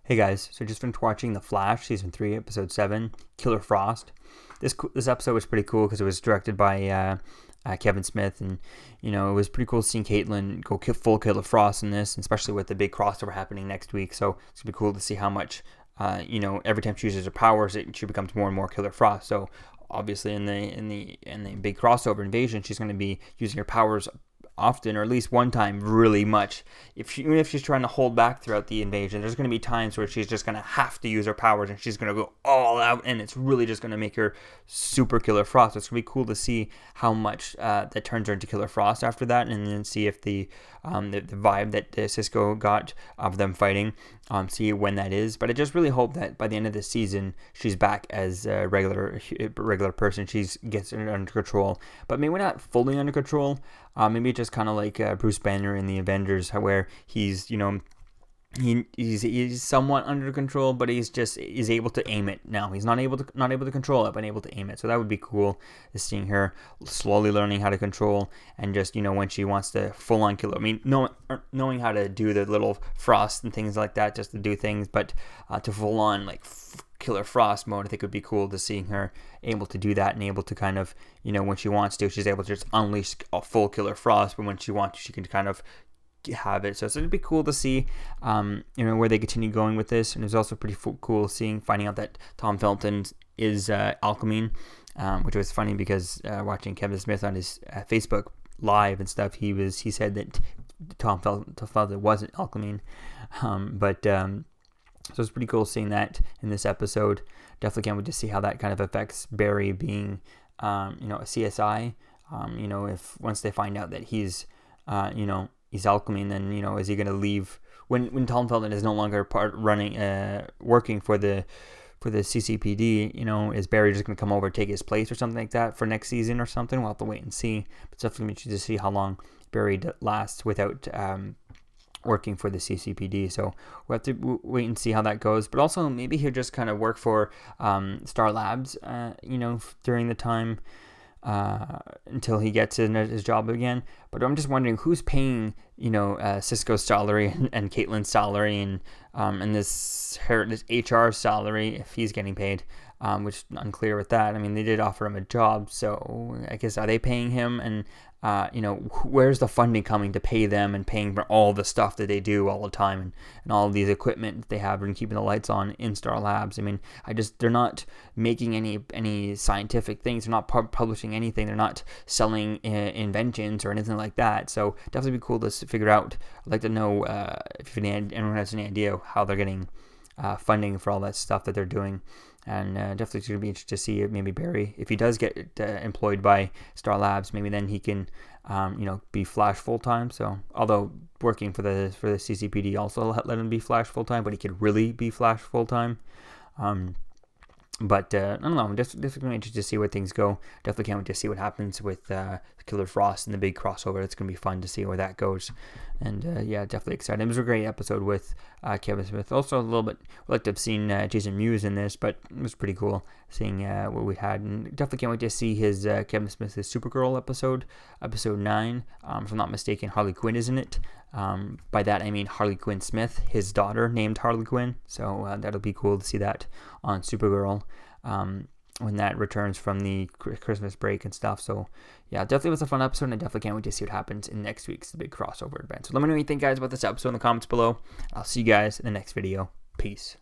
Hey guys, so just finished watching The Flash, Season 3, Episode 7, Killer Frost. This episode was pretty cool because it was directed by Kevin Smith, and, it was pretty cool seeing Caitlin go full Killer Frost in this, especially with the big crossover happening next week, so it's going to be cool to see how much, every time she uses her powers, she becomes more and more Killer Frost, so obviously in the big crossover invasion, she's going to be using her powers often, or at least one time, really much. Even if she's trying to hold back throughout the invasion, there's going to be times where she's just going to have to use her powers, and she's going to go all out, and it's really just going to make her super Killer Frost. So it's going to be cool to see how much that turns her into Killer Frost after that, and then see if the vibe that Cisco got of them fighting, see when that is. But I just really hope that by the end of this season, she's back as a regular person. She gets it under control, but maybe not fully under control. Maybe just kind of like Bruce Banner in the Avengers, where he's, he's somewhat under control, but he's able to aim it now. He's not able to control it, but able to aim it. So that would be cool, is seeing her slowly learning how to control, and just, when she wants to full on kill it. I mean, knowing how to do the little frost and things like that, just to do things, but to full on Killer Frost mode, I think it would be cool to seeing her able to do that, and able to kind of, when she wants to, she's able to just unleash a full Killer Frost, but when she wants, she can kind of have it. So it'd be cool to see, where they continue going with this. And it was also pretty cool finding out that Tom Felton is Alchemine, which was funny because watching Kevin Smith on his Facebook Live and stuff, he said that Tom Felton wasn't Alchemine, so it's pretty cool seeing that in this episode. Definitely can't wait to see how that kind of affects Barry being, a CSI. If once they find out that he's Alchemy, then, is he going to leave when Tom Felton is no longer working for the CCPD? Is Barry just going to come over, take his place or something like that for next season or something? We'll have to wait and see. But it's definitely interesting to see how long Barry lasts without working for the CCPD, so we'll have to wait and see how that goes. But also, maybe he'll just kind of work for Star Labs, during the time until he gets his job again. But I'm just wondering who's paying, Cisco's salary and Caitlin's salary, and this HR salary, if he's getting paid, which is unclear with that. I mean, they did offer him a job, so I guess, are they paying him? And where's the funding coming to pay them, and paying for all the stuff that they do all the time, and all of these equipment that they have, and keeping the lights on in Star Labs? I mean, they're not making any scientific things. They're not publishing anything. They're not selling inventions or anything like that. So definitely be cool to figure out. I'd like to know if anyone has any idea how they're getting funding for all that stuff that they're doing. And definitely going to be interested to see if maybe Barry, if he does get employed by Star Labs, maybe then he can, be Flash full time. So, although working for the CCPD also let him be Flash full time, but he could really be Flash full time. But I don't know. I'm definitely interested to see where things go. Definitely can't wait to see what happens with Killer Frost and the big crossover. It's going to be fun to see where that goes. And definitely excited. It was a great episode with Kevin Smith. Also, a little bit, I'd like to have seen Jason Mewes in this, but it was pretty cool seeing what we had. And definitely can't wait to see his Kevin Smith's Supergirl episode 9. If I'm not mistaken, Harley Quinn is in it. By that I mean Harley Quinn Smith, his daughter named Harley Quinn. So that'll be cool to see that on Supergirl when that returns from the Christmas break and stuff. So yeah, definitely was a fun episode, and I definitely can't wait to see what happens in next week's big crossover event. So let me know what you think, guys, about this episode in the comments below. I'll see you guys in the next video. Peace.